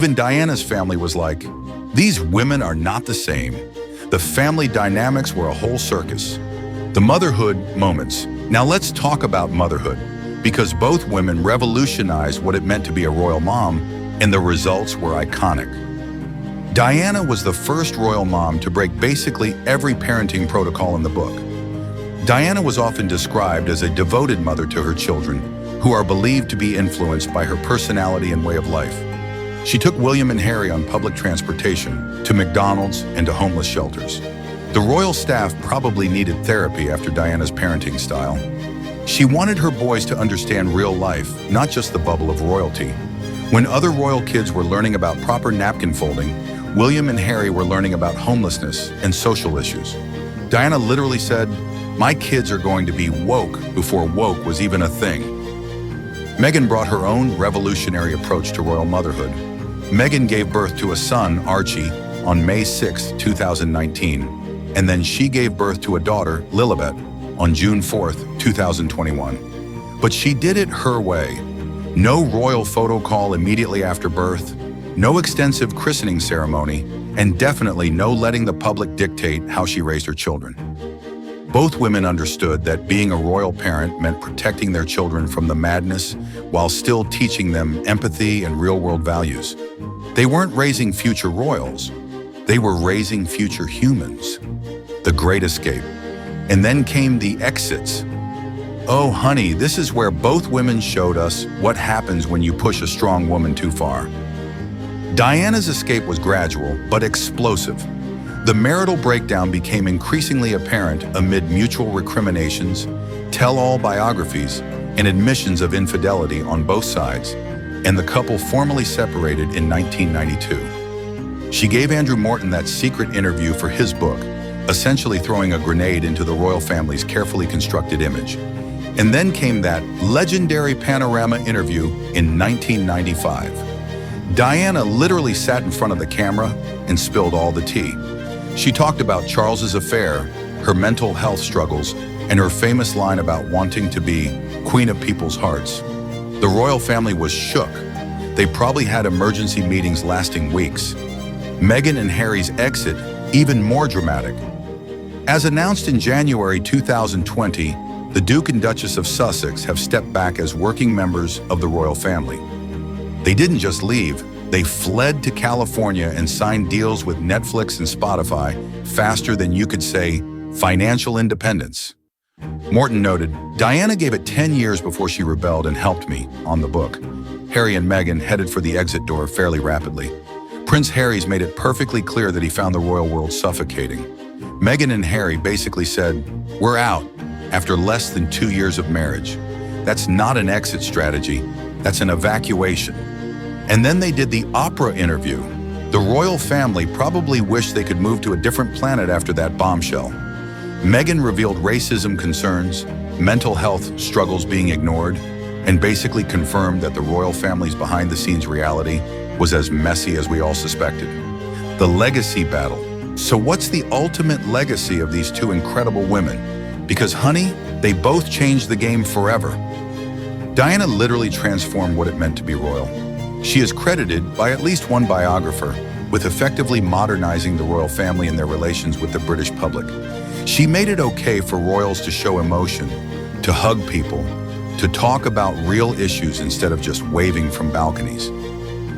Even Diana's family was like, these women are not the same. The family dynamics were a whole circus. The motherhood moments. Now let's talk about motherhood, because both women revolutionized what it meant to be a royal mom, and the results were iconic. Diana was the first royal mom to break basically every parenting protocol in the book. Diana was often described as a devoted mother to her children, who are believed to be influenced by her personality and way of life. She took William and Harry on public transportation, to McDonald's, and to homeless shelters. The royal staff probably needed therapy after Diana's parenting style. She wanted her boys to understand real life, not just the bubble of royalty. When other royal kids were learning about proper napkin folding, William and Harry were learning about homelessness and social issues. Diana literally said, "My kids are going to be woke before woke was even a thing." Meghan brought her own revolutionary approach to royal motherhood. Meghan gave birth to a son, Archie, on May 6, 2019, and then she gave birth to a daughter, Lilibet, on June 4, 2021. But she did it her way. No royal photo call immediately after birth, no extensive christening ceremony, and definitely no letting the public dictate how she raised her children. Both women understood that being a royal parent meant protecting their children from the madness while still teaching them empathy and real-world values. They weren't raising future royals. They were raising future humans. The Great Escape. And then came the exits. Oh, honey, this is where both women showed us what happens when you push a strong woman too far. Diana's escape was gradual, but explosive. The marital breakdown became increasingly apparent amid mutual recriminations, tell-all biographies, and admissions of infidelity on both sides, and the couple formally separated in 1992. She gave Andrew Morton that secret interview for his book, essentially throwing a grenade into the royal family's carefully constructed image. And then came that legendary panorama interview in 1995. Diana literally sat in front of the camera and spilled all the tea. She talked about Charles's affair, her mental health struggles, and her famous line about wanting to be queen of people's hearts. The royal family was shook. They probably had emergency meetings lasting weeks. Meghan and Harry's exit, even more dramatic. As announced in January 2020, the Duke and Duchess of Sussex have stepped back as working members of the royal family. They didn't just leave, they fled to California and signed deals with Netflix and Spotify faster than you could say financial independence. Morton noted, "Diana gave it 10 years before she rebelled and helped me on the book." Harry and Meghan headed for the exit door fairly rapidly. Prince Harry's made it perfectly clear that he found the royal world suffocating. Meghan and Harry basically said, "We're out," after less than 2 years of marriage. That's not an exit strategy, that's an evacuation. And then they did the Oprah interview. The royal family probably wished they could move to a different planet after that bombshell. Meghan revealed racism concerns, mental health struggles being ignored, and basically confirmed that the royal family's behind-the-scenes reality was as messy as we all suspected. The legacy battle. So what's the ultimate legacy of these two incredible women? Because honey, they both changed the game forever. Diana literally transformed what it meant to be royal. She is credited by at least one biographer with effectively modernizing the royal family and their relations with the British public. She made it okay for royals to show emotion, to hug people, to talk about real issues instead of just waving from balconies.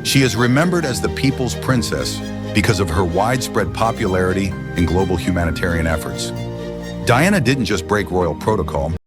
She is remembered as the people's princess because of her widespread popularity and global humanitarian efforts. Diana didn't just break royal protocol,